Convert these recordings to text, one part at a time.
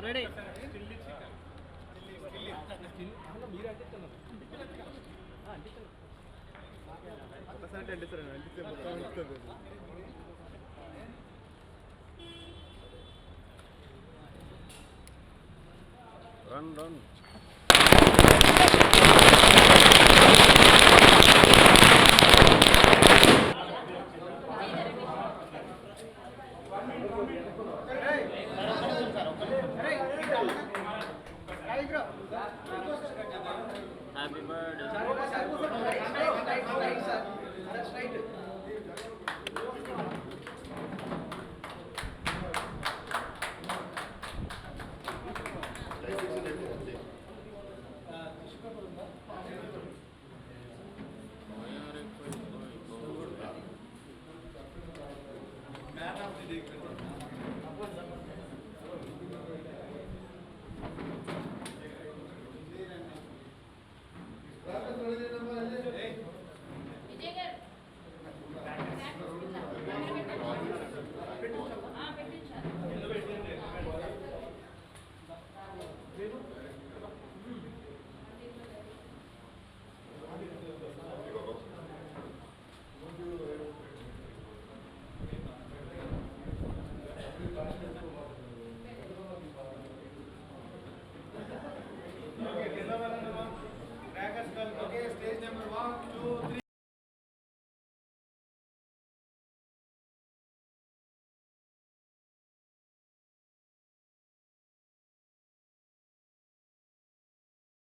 Run. Happy birthday.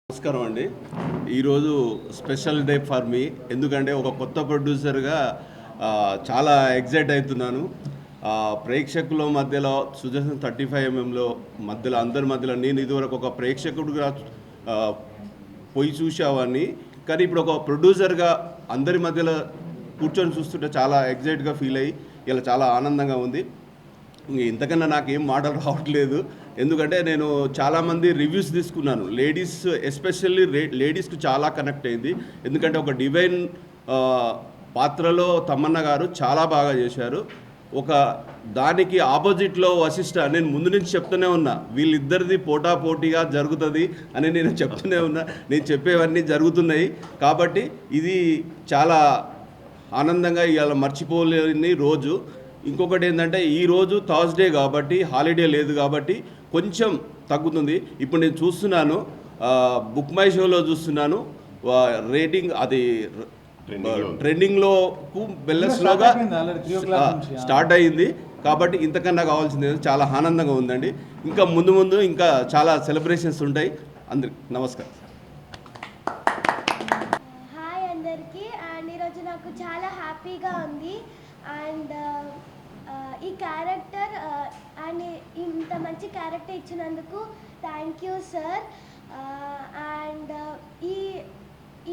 నమస్కారం అండి. ఈరోజు స్పెషల్ డే ఫర్ మీ. ఎందుకంటే ఒక కొత్త ప్రొడ్యూసర్గా చాలా ఎగ్జైట్ అవుతున్నాను. ప్రేక్షకుల మధ్యలో సుదర్శన్ 35mm మధ్యలో అందరి మధ్యలో నేను ఇదివరకు ఒక ప్రేక్షకుడిగా పోయి చూసేవాడిని. కానీ ఇప్పుడు ఒక ప్రొడ్యూసర్గా అందరి మధ్యలో కూర్చొని చూస్తుంటే చాలా ఎగ్జైట్గా ఫీల్ అయ్యి ఇలా చాలా ఆనందంగా ఉంది. ఇంతకన్నా నాకేం మాటలు రావట్లేదు. ఎందుకంటే నేను చాలామంది రివ్యూస్ తీసుకున్నాను. లేడీస్ ఎస్పెషల్లీ లేడీస్కి చాలా కనెక్ట్ అయింది. ఎందుకంటే ఒక డివైన్ పాత్రలో తమన్నా గారు చాలా బాగా చేశారు. ఒక దానికి ఆపోజిట్లో వశిష్ఠ, నేను ముందు నుంచి చెప్తూనే ఉన్నా వీళ్ళిద్దరిది పోటాపోటీగా జరుగుతుంది అని నేను చెప్తూనే ఉన్నా. నేను చెప్పేవన్నీ జరుగుతున్నాయి. కాబట్టి ఇది చాలా ఆనందంగా ఇవాళ మర్చిపోలేని రోజు. ఇంకొకటి ఏంటంటే ఈరోజు థర్స్డే కాబట్టి హాలిడే లేదు కాబట్టి కొంచెం తగ్గుతుంది. ఇప్పుడు నేను చూస్తున్నాను బుక్ మై షోలో చూస్తున్నాను రేటింగ్ అది ట్రెండింగ్లో బెల్లెస్లోగా స్టార్ట్ అయ్యింది. కాబట్టి ఇంతకన్నా కావాల్సింది చాలా ఆనందంగా ఉందండి. ఇంకా ముందు ఇంకా చాలా సెలబ్రేషన్స్ ఉంటాయి. అందరికి నమస్కారం. హాయ్ అందరికీ. అండ్ ఈరోజు నాకు చాలా హ్యాపీగా ఉంది. అండ్ ఈ క్యారెక్టర్ అండ్ ఇంత మంచి క్యారెక్టర్ ఇచ్చినందుకు థ్యాంక్ యూ సార్. అండ్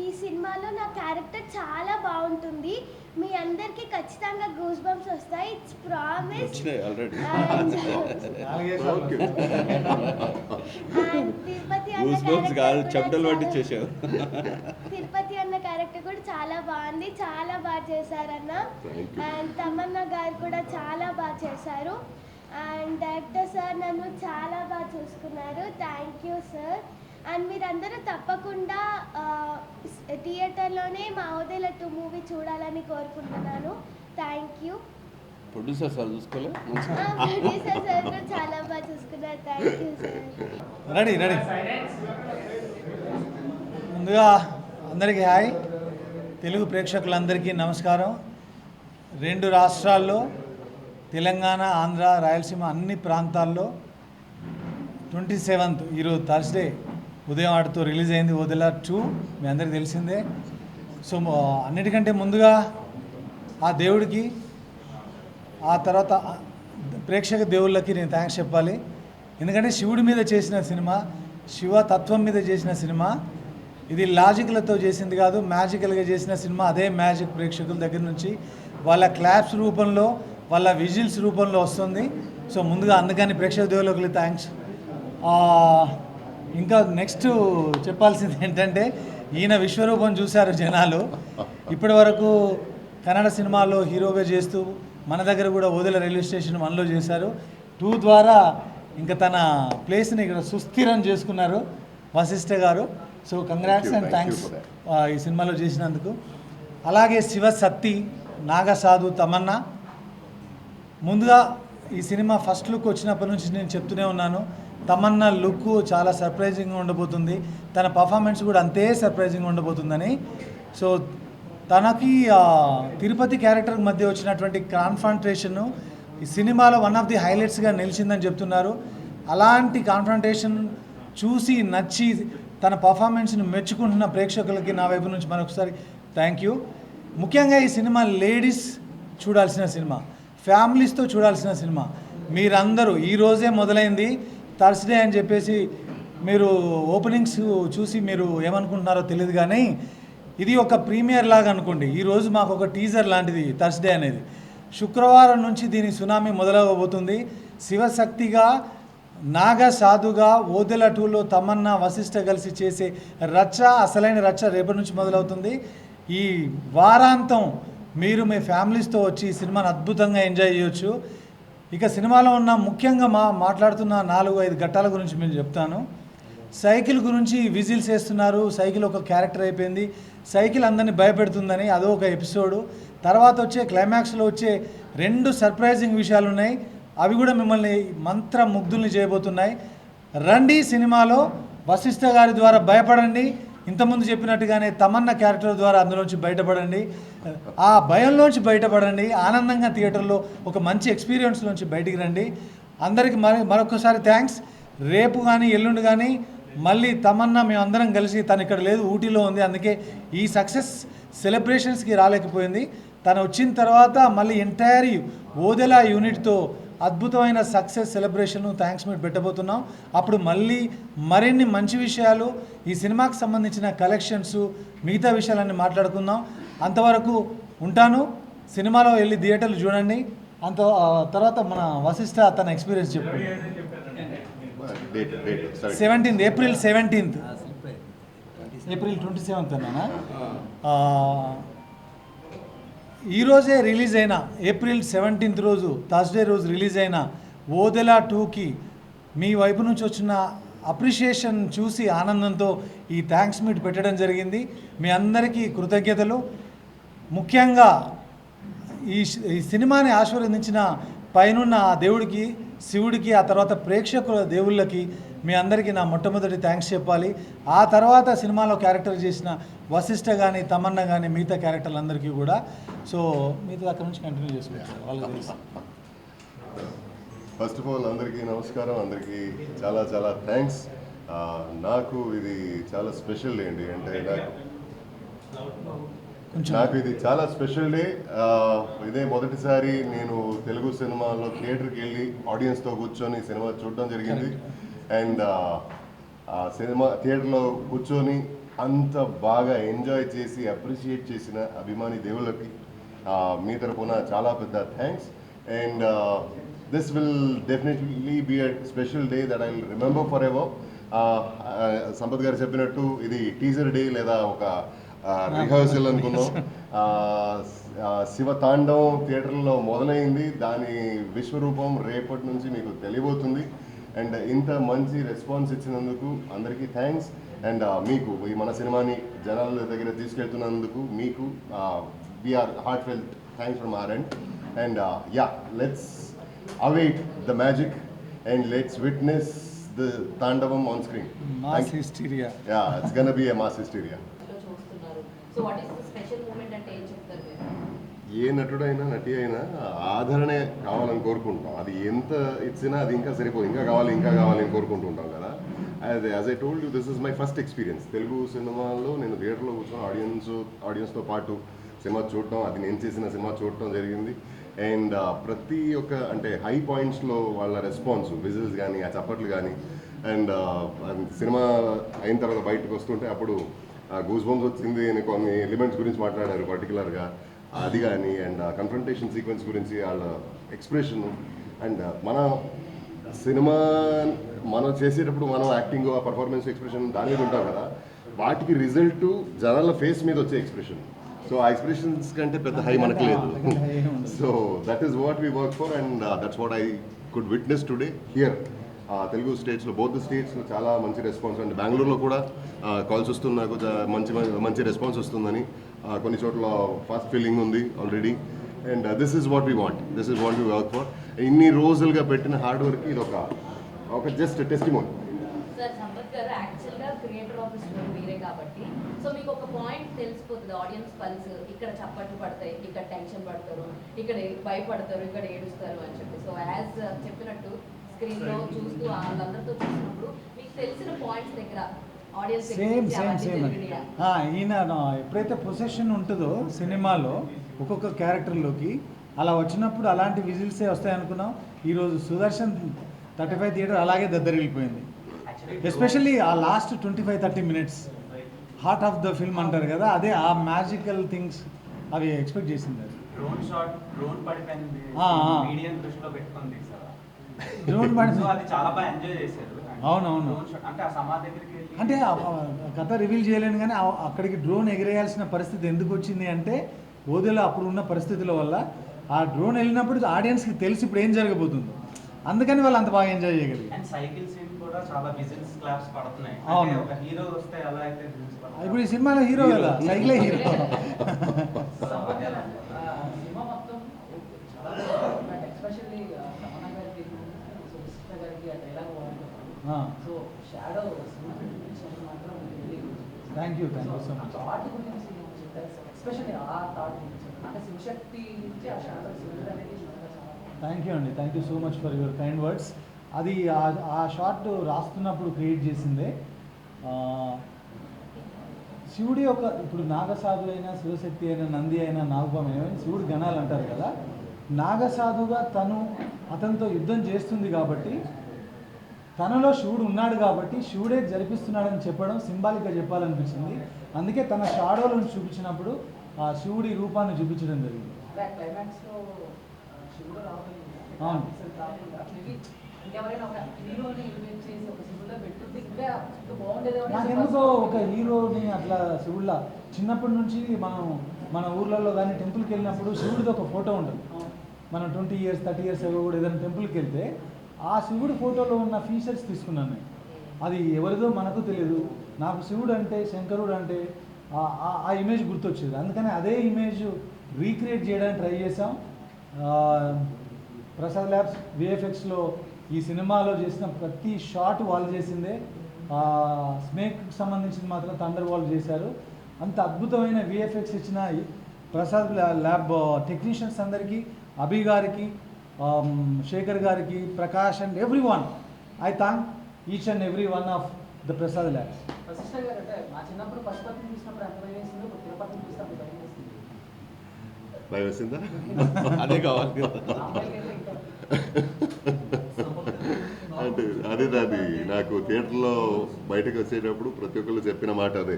ఈ సినిమాలో నా క్యారెక్టర్ చాలా బాగుంటుంది. మీ అందరికీ ఖచ్చితంగా గూస్ బంప్స్ వస్తాయి. It's promise. తిరుపతి అన్న క్యారెక్టర్ కూడా చాలా బాగుంది. చాలా బాగా చేశారన్న. అండ్ తమన్నా గారు కూడా చాలా బాగా చేశారు. అండ్ డైరెక్టర్ సార్ నన్ను చాలా బాగా చూసుకున్నారు. Thank you sir. అండ్ మీరందరూ తప్పకుండా థియేటర్లోనే మహోదయ 2 మూవీ చూడాలని కోరుకుంటున్నాను. Thank you. ప్రొడ్యూసర్ సార్ చూసుకోలేదు. ప్రొడ్యూసర్ సార్ కూడా చాలా బాగా చూసుకున్నారు. Thank you sir. రెడీ ముందుగా అందరికీ హాయ్. తెలుగు ప్రేక్షకులందరికీ నమస్కారం. 2 రాష్ట్రాల్లో తెలంగాణ, ఆంధ్ర, రాయలసీమ అన్ని ప్రాంతాల్లో 27th ఈరోజు థర్స్డే ఉదయం ఆడుతూ రిలీజ్ అయింది వదిలా 2. మీ అందరికీ తెలిసిందే. సో అన్నిటికంటే ముందుగా ఆ దేవుడికి, ఆ తర్వాత ప్రేక్షక దేవుళ్ళకి నేను థ్యాంక్స్ చెప్పాలి. ఎందుకంటే శివుడి మీద చేసిన సినిమా, శివ తత్వం మీద చేసిన సినిమా. ఇది లాజిక్లతో చేసింది కాదు, మ్యాజికల్గా చేసిన సినిమా. అదే మ్యాజిక్ ప్రేక్షకుల దగ్గర నుంచి వాళ్ళ క్లాప్స్ రూపంలో, వాళ్ళ విజిల్స్ రూపంలో వస్తుంది. సో ముందుగా అందుకని ప్రేక్షక దేవుళ్ళకి థ్యాంక్స్. ఇంకా నెక్స్ట్ చెప్పాల్సింది ఏంటంటే, ఈయన విశ్వరూపం చూశారు జనాలు. ఇప్పటి వరకు కన్నడ సినిమాలో హీరోగా చేస్తూ మన దగ్గర కూడా ఓదెల రైల్వే స్టేషన్ 1లో చేశారు. 2 ద్వారా ఇంకా తన ప్లేస్ని ఇక్కడ సుస్థిరం చేసుకున్నారు వశిష్ఠ గారు. సో కంగ్రాట్స్ అండ్ థ్యాంక్స్ ఈ సినిమాలో చేసినందుకు. అలాగే శివశక్తి, నాగసాధు, తమన్నా. ముందుగా ఈ సినిమా ఫస్ట్ లుక్ వచ్చినప్పటి నుంచి నేను చెప్తూనే ఉన్నాను, తమన్నా లుక్ చాలా సర్ప్రైజింగ్గా ఉండబోతుంది, తన పర్ఫార్మెన్స్ కూడా అంతే సర్ప్రైజింగ్గా ఉండబోతుందని. సో తనకి తిరుపతి క్యారెక్టర్ మధ్య వచ్చినటువంటి కాన్ఫ్రంటేషన్ ఈ సినిమాలో వన్ ఆఫ్ ది హైలైట్స్గా నిలిచిందని చెప్తున్నారు. అలాంటి కాన్ఫ్రంటేషన్ చూసి నచ్చి తన పర్ఫార్మెన్స్ని మెచ్చుకుంటున్న ప్రేక్షకులకి నా వైపు నుంచి మరొకసారి థ్యాంక్ యూ. ముఖ్యంగా ఈ సినిమా లేడీస్ చూడాల్సిన సినిమా, ఫ్యామిలీస్తో చూడాల్సిన సినిమా. మీరందరూ ఈరోజే మొదలైంది థర్స్డే అని చెప్పేసి మీరు ఓపెనింగ్స్ చూసి మీరు ఏమనుకుంటున్నారో తెలియదు, కానీ ఇది ఒక ప్రీమియర్ లాగా అనుకోండి. ఈరోజు మాకు ఒక టీజర్ లాంటిది థర్స్డే అనేది. శుక్రవారం నుంచి దీని సునామీ మొదలవబోతుంది. శివశక్తిగా, నాగసాధుగా, ఓదెల 2లో తమన్నా, వశిష్ఠ కలిసి చేసే రచ్చ, అసలైన రచ్చ రేపటి నుంచి మొదలవుతుంది. ఈ వారాంతం మీరు మీ ఫ్యామిలీస్తో వచ్చి ఈ సినిమాని అద్భుతంగా ఎంజాయ్ చేయొచ్చు. ఇక సినిమాలో ఉన్న ముఖ్యంగా మాట్లాడుతున్న 4-5 ఘట్టాల గురించి నేను చెప్తాను. సైకిల్ గురించి విజిల్స్ వేస్తున్నారు, సైకిల్ ఒక క్యారెక్టర్ అయిపోయింది, సైకిల్ అందరినీ భయపెడుతుందని అదో ఒక ఎపిసోడు. తర్వాత వచ్చే క్లైమాక్స్లో వచ్చే 2 సర్ప్రైజింగ్ విషయాలు ఉన్నాయి, అవి కూడా మిమ్మల్ని మంత్రముగ్ధుల్ని చేయబోతున్నాయి. రండి సినిమాలో వశిష్ఠ గారి ద్వారా భయపడండి, ఇంతకుముందు చెప్పినట్టుగానే తమన్నా క్యారెక్టర్ ద్వారా అందులోంచి బయటపడండి, ఆ భయంలోంచి బయటపడండి, ఆనందంగా థియేటర్లో ఒక మంచి ఎక్స్పీరియన్స్లోంచి బయటికి రండి. అందరికీ మరొకసారి థ్యాంక్స్. రేపు కానీ ఎల్లుండి కానీ మళ్ళీ తమన్నా మేమందరం కలిసి, తను ఇక్కడ లేదు ఊటీలో ఉంది, అందుకే ఈ సక్సెస్ సెలబ్రేషన్స్కి రాలేకపోయింది. తను వచ్చిన తర్వాత మళ్ళీ ఎంటైర్ ఓదెలా యూనిట్తో అద్భుతమైన సక్సెస్ సెలబ్రేషన్ థ్యాంక్స్ మీట్ పెట్టబోతున్నాం. అప్పుడు మళ్ళీ మరిన్ని మంచి విషయాలు, ఈ సినిమాకి సంబంధించిన కలెక్షన్స్, మిగతా విషయాలన్నీ మాట్లాడుకుందాం. అంతవరకు ఉంటాను. సినిమాలో వెళ్ళి థియేటర్లు చూడండి. తర్వాత మన వశిష్ఠ తన ఎక్స్పీరియన్స్ చెప్పు. 17th April 17th April 27th అన్నానా? ఈరోజే రిలీజ్ అయిన ఏప్రిల్ 17th రోజు థర్స్డే రోజు రిలీజ్ అయిన ఓదెలా 2కి మీ వైపు నుంచి వచ్చిన అప్రిషియేషన్ చూసి ఆనందంతో ఈ థ్యాంక్స్ మీట్ పెట్టడం జరిగింది. మీ అందరికీ కృతజ్ఞతలు. ముఖ్యంగా ఈ సినిమాని ఆశీర్వదించిన పైనున్న ఆ దేవుడికి, శివుడికి, ఆ తర్వాత ప్రేక్షకుల దేవుళ్ళకి మీ అందరికీ నా మొట్టమొదటి థ్యాంక్స్ చెప్పాలి. ఆ తర్వాత సినిమాలో క్యారెక్టర్ చేసిన వశిష్ఠ కానీ, తమన్నా కానీ, మిగతా క్యారెక్టర్లు అందరికీ కూడా. సో మిగతా అక్కడ నుంచి కంటిన్యూ చేసుకోవచ్చు, వాళ్ళకి తెలుసు. ఫస్ట్ ఆఫ్ ఆల్ అందరికీ నమస్కారం, అందరికీ చాలా చాలా థ్యాంక్స్. నాకు ఇది చాలా స్పెషల్ డే అండి. అంటే నాకు ఇది చాలా స్పెషల్ డే. ఇదే మొదటిసారి నేను తెలుగు సినిమాలో థియేటర్కి వెళ్ళి ఆడియన్స్తో కూర్చొని సినిమా చూడడం జరిగింది. అండ్ ఆ సినిమా థియేటర్లో కూర్చొని అంత బాగా ఎంజాయ్ చేసి అప్రిషియేట్ చేసిన అభిమాని దేవుళ్ళకి మీ తరపున చాలా పెద్ద thanks. And this will definitely be a special day that I will remember forever. Sampath garu చెప్పినట్టు ఇది టీజర్ డే లేదా ఒక రిహర్సల్ అనుకున్నాం. శివతాండవం థియేటర్లో మొదలైంది, దాని విశ్వరూపం రేపటి నుంచి మీకు తెలియబోతుంది. అండ్ ఇంత మంచి రెస్పాన్స్ ఇచ్చినందుకు అందరికీ థ్యాంక్స్. అండ్ మీకు ఈ మన సినిమాని జనాల దగ్గర తీసుకెళ్తున్నందుకు మీకు we're heartfelt thanks from our end. And yeah, let's await the magic and let's witness the Tandavam on screen. Mass hysteria. Yeah, it's gonna be a mass hysteria. So what is the special moment అంటే ఏం చెప్తారు మీరు? ఏ నటుడైనా నటి అయినా ఆదరణే కావాలని కోరుకుంటాం. అది ఎంత ఇచ్చినా అది ఇంకా సరిపోదు, ఇంకా కావాలి అని కోరుకుంటూ ఉంటాం కదా. As I told you, this is my first experience. Telugu సినిమాలో నేను థియేటర్లో కూర్చొని ఆడియన్స్తో పాటు సినిమా చూడటం, అది నేను చేసిన సినిమా చూడటం జరిగింది. అండ్ ప్రతి ఒక్క అంటే హై పాయింట్స్లో వాళ్ళ రెస్పాన్స్, విజిల్స్ కానీ, ఆ చప్పట్లు కానీ, అండ్ సినిమా అయిన తర్వాత బయటకు వస్తుంటే అప్పుడు గూస్ బంప్స్ వచ్చింది అని కొన్ని ఎలిమెంట్స్ గురించి మాట్లాడారు పర్టికులర్గా, అది కానీ, అండ్ కన్ఫ్రంటేషన్ సీక్వెన్స్ గురించి వాళ్ళ ఎక్స్ప్రెషన్. అండ్ మన సినిమా మనం చేసేటప్పుడు మనం యాక్టింగ్, ఆ పర్ఫార్మెన్స్, ఎక్స్ప్రెషన్ దాని మీద ఉంటాం కదా, వాటికి రిజల్ట్ జనాల ఫేస్ మీద వచ్చే ఎక్స్ప్రెషన్. సో ఆ ఎక్స్ప్రెషన్స్ కంటే పెద్ద హై మనకు లేదు. So that is what we work for and that's what I could witness today here Telugu స్టేట్స్లో బోత్ స్టేట్స్లో చాలా మంచి రెస్పాన్స్ అండి. బెంగళూరులో కూడా కాల్స్ వస్తుంది, నాకు మంచి రెస్పాన్స్ వస్తుందని. కొన్ని చోట్ల ఫాస్ట్ ఫీలింగ్ ఉంది already. And this is what we work for. ఇన్ని రోజులుగా పెట్టిన హార్డ్ వర్క్ ఇది ఒక జస్ట్ టెస్టిమోనీ. సార్ సంపత్ గారు యాక్చువల్గా క్రియేటర్ ఆఫ్ స్టోరీ మీరే కాబట్టి సో మీకు ఒక పాయింట్ తెలిసిపోతుంది ఆడియన్స్ పల్స్, ఇక్కడ చప్పట్లు పడతాయి, ఇక్కడ టెన్షన్ పడతారు, ఇక్కడ భయపడతారు, ఇక్కడ ఏడుస్తారు అని చెప్పి. సో యాజ్ చెప్పినట్టు స్క్రీన్లో చూస్తూ వాళ్ళందరితో చూసినప్పుడు మీకు తెలిసిన పాయింట్స్ దగ్గర ఆడియన్స్ సేమ్ ఈయన ఎప్పుడైతే పొసెషన్ ఉంటుందో సినిమాలో ఒక్కొక్క క్యారెక్టర్లోకి అలా వచ్చినప్పుడు అలాంటి విజిల్సే వస్తాయి అనుకున్నాం. ఈరోజు సుదర్శన్ 35 థియేటర్ అలాగే దద్దరిల్లిపోయింది. ఎస్పెషల్లీ ఆ last 25-30 minutes heart of the film అంటారు కదా, అదే ఆ మ్యాజికల్ థింగ్స్ అవి ఎక్స్పెక్ట్ చేసింది. డ్రోన్ పడిపోయింది, మీడియం దృష్టిలో పెట్టుకుంది సార్. డ్రోన్ పడి అది చాలా బాగా ఎంజాయ్ చేశారు. అవునవును. అంటే ఆ సమాధి దగ్గరికి అంటే కథ రివీల్ చేయలేను కానీ అక్కడికి డ్రోన్ ఎగిరేయాల్సిన పరిస్థితి ఎందుకు వచ్చింది అంటే ఓదెలో అప్పుడు ఉన్న పరిస్థితుల వల్ల ఆ డ్రోన్ వెళ్ళినప్పుడు ఆడియన్స్కి తెలిసి ఇప్పుడు ఏం జరగబోతుందో, అందుకని వాళ్ళు అంత బాగా ఎంజాయ్ చేయగలిగారు. అండ్ సైకిల్ సీన్ కూడా చాలా బిజినెస్ క్లాప్స్ పడుతున్నాయి. అవును. ఒక హీరో వస్తే ఎలా అయితే ఇప్పుడు ఈ సినిమాలో హీరో కదా, సైకిలే హీరో. సినిమా మొత్తం చాలా ఎస్పెషల్లీ తమన్నా గారికి సుష్మిత గారికి ఆ డైలాగ్ బాగుంటుంది. సో షాడో మాత్రం thank you so much. Thought గురించి చెప్తారు సార్, ఎస్పెషల్లీ ఆ థాట్ గురించి, అంటే శివశక్తి నుంచి ఆ షాడో సిమిలర్ అనేది థ్యాంక్ యూ అండి, thank you so much for your kind words. అది ఆ షార్ట్ రాస్తున్నప్పుడు క్రియేట్ చేసిందే. శివుడి యొక్క ఇప్పుడు నాగసాధు అయినా శివశక్తి అయినా నంది అయినా నాగపాము అయినా శివుడు గణాలు అంటారు కదా, నాగసాధుగా అతనితో యుద్ధం చేస్తుంది కాబట్టి తనలో శివుడు ఉన్నాడు కాబట్టి శివుడే జరిపిస్తున్నాడని చెప్పడం సింబాలిక్గా చెప్పాలనిపించింది. అందుకే తన షాడోలను చూపించినప్పుడు ఆ శివుడి రూపాన్ని చూపించడం జరిగింది. క్లైమాక్స్లో శివుడు రావాలి అవును. ఇంకెవరైనా ఒక హీరోని ఇన్వైట్ చేసి ఒక శివుడిలో పెట్టుంటే ఇంకా బాగుండేది. నాకెందుకో ఒక హీరోని అట్లా శివుడిలా చిన్నప్పటి నుంచి మన ఊర్లలో కానీ టెంపుల్కి వెళ్ళినప్పుడు శివుడిది ఒక ఫోటో ఉంటుంది. మనం 20 years 30 years అగో కూడా ఏదైనా టెంపుల్కి వెళ్తే ఆ శివుడి ఫోటోలో ఉన్న ఫీచర్స్ తీసుకున్నాను నేను. అది ఎవరిదో మనకు తెలియదు. నాకు శివుడు అంటే శంకరుడు అంటే ఆ ఇమేజ్ గుర్తొచ్చేది. అందుకని అదే ఇమేజ్ రీక్రియేట్ చేయడానికి ట్రై చేసాం. ప్రసాద్ ల్యాబ్స్ విఎఫ్ఎక్స్లో ఈ సినిమాలో చేసిన ప్రతి షాట్ వాళ్ళు చేసిందే. స్నేక్కి సంబంధించింది మాత్రం థండర్ వాళ్ళు చేశారు. అంత అద్భుతమైన విఎఫ్ఎక్స్ ఇచ్చిన ప్రసాద్ ల్యాబ్ టెక్నీషియన్స్ అందరికీ, అభి గారికి, శేఖర్ గారికి, Prakash and every one, I thank each and every one of the Prasad labs. Vashishta garu అంటే మా చిన్నప్పుడు పశుపతిని చూసినప్పుడు ఎంత భయం వేసిందో, ఇప్పుడు తిరుపతిని చూసినప్పుడు భయం వేసింది. భయం వేసిందా? అదే కావాలి. అంటే అదే నాకు థియేటర్లో బయటకు వచ్చేటప్పుడు ప్రతి ఒక్కళ్ళు చెప్పిన మాట అదే,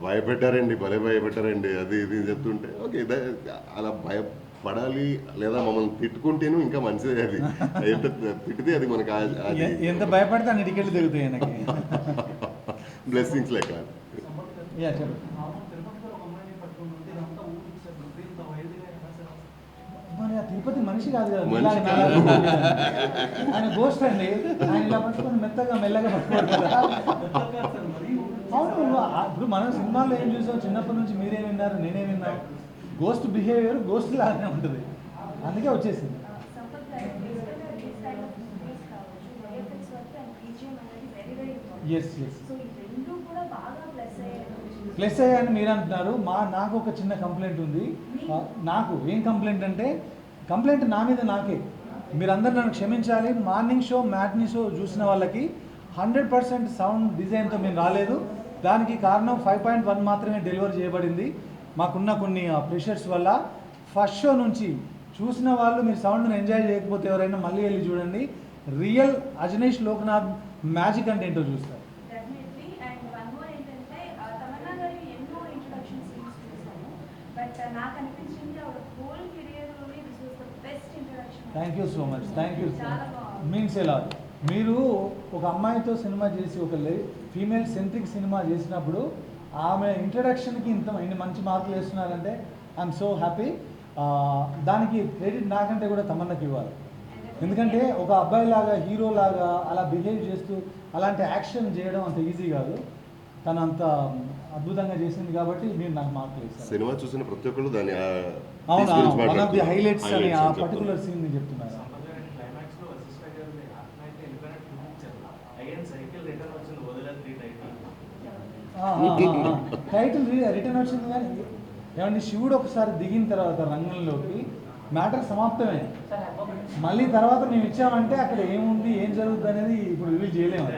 భయపెట్టారండి, భయపెట్టారండి, అది ఇది చెప్తుంటే ఓకే అలా భయపడాలి లేదా మమ్మల్ని తిట్టుకుంటేను ఇంకా మంచిది. అది ఎంత తిట్టితే అది మనకు ఎంత భయపడితే అన్ని టికెట్లు తిరుగుతాయి నాకు. బ్లెస్సింగ్స్ లెక్క. మరి ఆ తిరుపతి మనిషి కాదు కదా, మనిషి ఆయన గోస్ట్ అండి. ఆయన ఇలా పట్టుకొని మెల్లగా పట్టుకోవాలి కదా. అవును, ఇప్పుడు మనం సినిమాలో ఏం చూసాం, చిన్నప్పటి నుంచి మీరేం విన్నారు, నేనే విన్నాను. గోస్ట్ బిహేవియర్ గోస్ట్ లాగానే ఉంటుంది, అందుకే వచ్చేసింది. ఎస్ ప్లస్ అయ్యాయని మీరు అంటున్నారు. నాకు ఒక చిన్న కంప్లైంట్ ఉంది. నాకు ఏం కంప్లైంట్ అంటే, కంప్లైంట్ నా మీద నాకే. మీరందరూ నన్ను క్షమించాలి. మార్నింగ్ షో మ్యాట్నీ షో చూసిన వాళ్ళకి 100% సౌండ్ డిజైన్తో మేము రాలేదు. దానికి కారణం 5.1 మాత్రమే డెలివర్ చేయబడింది. మాకున్న కొన్ని ప్రెషర్స్ వల్ల. ఫస్ట్ షో నుంచి చూసిన వాళ్ళు మీరు సౌండ్ని ఎంజాయ్ చేయకపోతే ఎవరైనా మళ్ళీ వెళ్ళి చూడండి. రియల్ అజనీష్ లోక్నాథ్ మ్యాజిక్ అంటే ఏంటో చూస్తారు. Thank you so much, thank you. Means ఎలా మీరు ఒక అమ్మాయితో సినిమా చేసి ఒక ఫీమేల్ సెంట్రిక్ సినిమా చేసినప్పుడు ఆమె ఇంట్రడక్షన్కి ఇన్ని మంచి మార్కులు వేస్తున్నారంటే ఐఎమ్ సో హ్యాపీ. దానికి క్రెడిట్ నాకంటే కూడా తమన్నకి ఇవ్వాలి. ఎందుకంటే ఒక అబ్బాయి లాగా హీరో లాగా అలా బిహేవ్ చేస్తూ అలాంటి యాక్షన్ చేయడం అంత ఈజీ కాదు. తను అంత అద్భుతంగా చేసింది కాబట్టి మీరు నాకు మార్కులు ఇస్తారు. సినిమా చూసిన ప్రతి ఒక్కరు దాన్ని అవును, వన్ ఆఫ్ ది హైలైట్స్ అని ఆ పర్టికులర్ సీన్ ని చెప్తున్నారు. టైటిల్ రిటర్న్ వచ్చింది కానీ ఏమంటే శివుడు ఒకసారి దిగిన తర్వాత రంగంలోకి మ్యాటర్ సమాప్తమే. మళ్ళీ తర్వాత మేము ఇచ్చామంటే అక్కడ ఏముంది ఏం జరుగుతుంది అనేది ఇప్పుడు రివీల్ చేయలేము.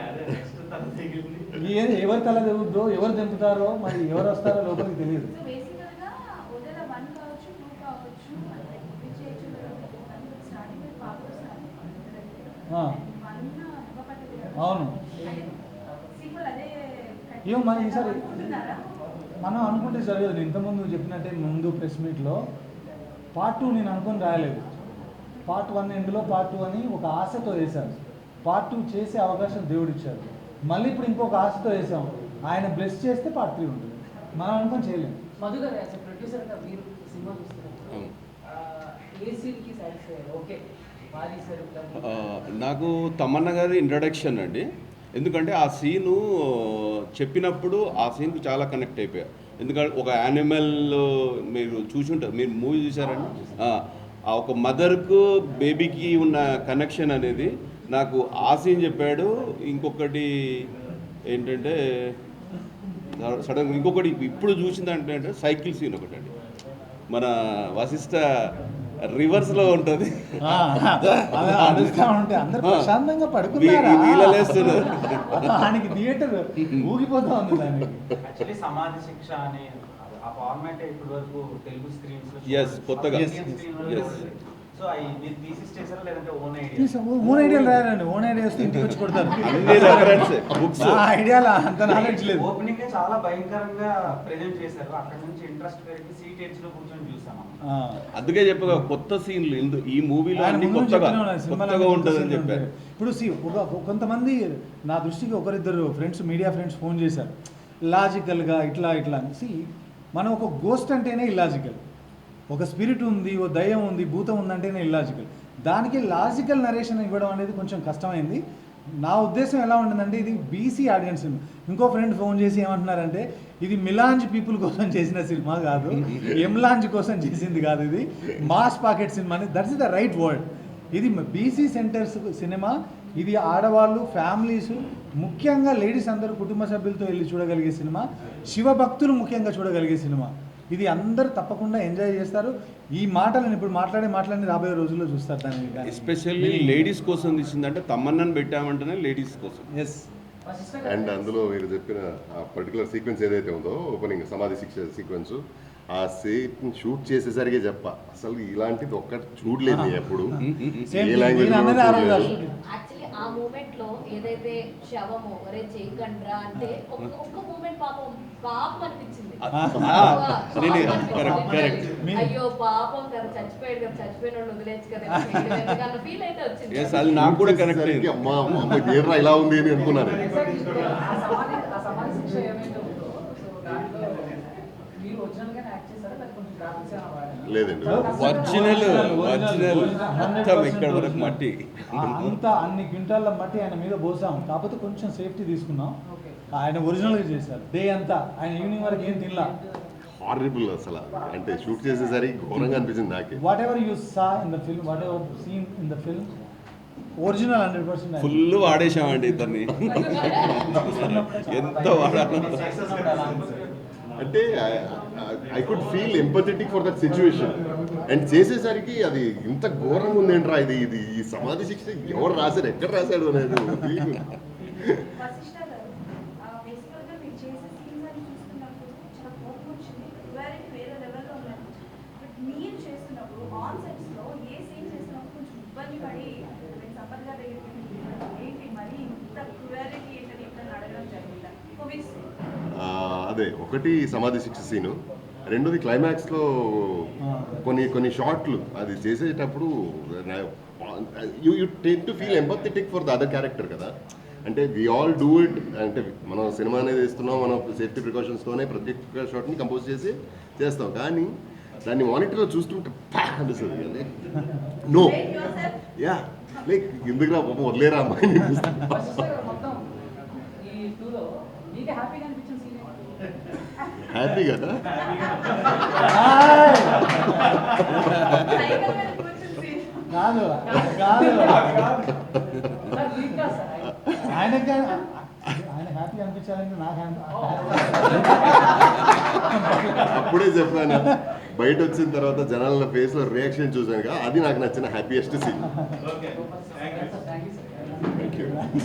ఎవరు తల తెగుద్దో ఎవరు దింపుతారో మరి ఎవరు వస్తారో లోపలికి తెలియదు. అవును, ఏమో మరి ఈసారి మనం అనుకుంటే జరగదు. ఇంతకుముందు చెప్పినట్టే ముందు ప్రెస్ మీట్లో పార్ట్ 2 నేను అనుకుని రాయలేదు. పార్ట్ 1 ఎండ్లో పార్ట్ 2 అని ఒక ఆశతో వేశాను. పార్ట్ 2 చేసే అవకాశం దేవుడు ఇచ్చారు. మళ్ళీ ఇప్పుడు ఇంకొక ఆశతో వేసాం. ఆయన బ్లెస్ చేస్తే పార్ట్ 3 ఉంటుంది. మనం అనుకొని చేయలేము. మధు గారు యాజ్ ప్రొడ్యూసర్గా మీరు సినిమా చూస్తున్నారు, ఏ సీన్కి సాటిస్ఫై ఓకే భారీ సరుకు? నాకు తమన్నా గారి ఇంట్రడక్షన్ అండి. ఎందుకంటే ఆ సీను చెప్పినప్పుడు ఆ సీన్కి చాలా కనెక్ట్ అయిపోయారు. ఎందుకంటే ఒక యానిమల్ మీరు చూసుంటారు, మీరు మూవీ చూసారండి. ఆ ఒక మదర్కు బేబీకి ఉన్న కనెక్షన్ అనేది నాకు ఆ సీన్ చెప్పాడు. ఇంకొకటి ఏంటంటే సడన్గా ఇంకొకటి ఇప్పుడు చూసిందంటే సైకిల్ సీన్ ఒకటి అండి. మన వశిష్ఠ రివర్స్లో ఉంటుంది, ప్రశాంతంగా పడుకున్నానికి థియేటర్ ఊగిపోతా ఉంది. యాక్చువల్లీ సమాధి శిక్ష అనే ఆ ఫార్మాట్ ఇప్పటి వరకు తెలుగు స్క్రీన్స్ ఎస్ కొత్తగా సో అవి మీరు థీసిస్ చేశారా లేదంటే ఓన్ ఐడియాలు రాయాలండి. ఓన్ ఐడియా వస్తే ఇంటికి వచ్చి కొడతారు. ఐడియాలు అంత నాలెడ్జ్ లేదు. ఓపెనింగ్ చాలా భయంకరంగా ప్రెజెంట్ చేశారు. అక్కడ నుంచి ఇంట్రెస్ట్ పెరిగి సీట్ ఎడ్జ్ లో కూర్చొని చూసాము. అందుకే చెప్పగా కొత్త సీన్లు ఈ మూవీలో అన్ని కొత్తగా ఉంటుందని చెప్పారు. ఇప్పుడు కొంతమంది నా దృష్టికి ఒకరిద్దరు ఫ్రెండ్స్, మీడియా ఫ్రెండ్స్ ఫోన్ చేశారు లాజికల్గా ఇట్లా అనేసి. మనం ఒక గోస్ట్ అంటేనే ఇల్లాజికల్, ఒక స్పిరిట్ ఉంది, ఓ దయ్యం ఉంది, భూతం ఉందంటేనే ఇల్లాజికల్. దానికి లాజికల్ నరేషన్ ఇవ్వడం అనేది కొంచెం కష్టమైంది. నా ఉద్దేశం ఎలా ఉంటుందంటే ఇది బీసీ ఆడియన్స్. ఇంకో ఫ్రెండ్ ఫోన్ చేసి ఏమంటున్నారంటే ఇది మిలాంజ్ పీపుల్ కోసం చేసిన సినిమా కాదు, ఎంలాంజ్ కోసం చేసింది కాదు, ఇది మాస్ పాకెట్ సినిమా అని. That's the right word. ఇది బీసీ సెంటర్స్ సినిమా. ఇది ఆడవాళ్ళు, ఫ్యామిలీస్, ముఖ్యంగా లేడీస్ అందరూ కుటుంబ సభ్యులతో వెళ్ళి చూడగలిగే సినిమా. శివభక్తులు ముఖ్యంగా చూడగలిగే సినిమా. ఇది అందరూ తప్పకుండా ఎంజాయ్ చేస్తారు. ఈ మాటలను ఇప్పుడు మాట్లాడి రాబోయే రోజుల్లో చూస్తారు. దాన్ని ఎస్పెషల్లీ లేడీస్ కోసం తీసిందంటే తమన్నాను పెట్టామంటేనే లేడీస్ కోసం. ఎస్. అండ్ అందులో మీరు చెప్పిన ఆ పర్టికులర్ సీక్వెన్స్ ఏదైతే ఉందో ఓపెనింగ్ సమాధి శిక్ష సీక్వెన్స్, ఆ సీన్ షూట్ చేసేసరికి అసలు ఇలాంటిది ఒక్కటి చూడలేదు ఎప్పుడు. ఏ లాంగ్వేజ్ యాక్చువల్లీ ఆ మూమెంట్ లో ఏదైతే శవము ఒరే చేయకండ్రా అంటే ఒక్క మూమెంట్ పాపం అనిపించింది. అయ్యో పాపం కదా, చచ్చిపోయిన వాళ్ళు వదిలేచ్చు కదా ఫీల్ అయితే వచ్చింది. నాకు కూడా కనెక్ట్ అయ్యింది. అమ్మా ఇలా ఉంది అని అనుకున్నాను. లేదండి, ఒరిజినల్ మొత్తం ఇక్కడ వరకు మట్టి, అంతా అన్ని క్వింటాల మట్టి ఆయన మీద పోసాం. కాకపోతే కొంచెం సేఫ్టీ తీసుకున్నాం. ఆయన ఒరిజినల్గా చేశారు. డే అంతా ఆయన ఈవినింగ్ వరకు ఏం తినలా. హారిబుల్ అసలు. అంటే షూట్ చేసేసరికి ఘోరంగా అనిపించింది నాకు. Whatever you saw in the film, whatever scene in the film original 100%. Full వాడేసామండి ఇద్దరిని. ఎంత వాడాలి అంటే I could feel empathetic for that situation. And చేసేసరికి అది ఇంత ఘోరంగా ఉందేంట్రా ఇది ఈ సమాధి శిక్ష ఎవరు రాశారు, ఎక్కడ రాశాడు అనేది. అదే ఒకటి సమాధి శిక్ష సీను, రెండోది క్లైమాక్స్లో కొన్ని షార్ట్లు అది చేసేటప్పుడు you ten to feel empathetic for the other character కదా. అంటే వి ఆల్ డూ ఇట్. అంటే మనం సినిమా అనేది ఇస్తున్నాం, మనం సేఫ్టీ ప్రికాషన్స్తోనే ప్రతి ఒక్క షాట్ని కంపోజ్ చేస్తాం. కానీ దాన్ని మానిటర్లో చూస్తుంటే అనిపిస్తుంది. నో యా లైక్ ఎందుకురా పాపం వదిలేరా అమ్మాయిని ఫస్ట్ మొత్తం ఈ టూలో మీకు హ్యాపీగా అనిపించిన సీన్ హ్యాపీ కదా సైకిల్ మీద కూర్చుని కాదు సార్ మీకు కాదు సార్ ఆయనకి ఆయన హ్యాపీ అనిపించాలంటే నాకు అప్పుడే చెప్పాను బయట వచ్చిన తర్వాత జనాల ఫేస్లో రియాక్షన్ చూసాను కదా అది నాకు నచ్చిన happiest scene okay thank you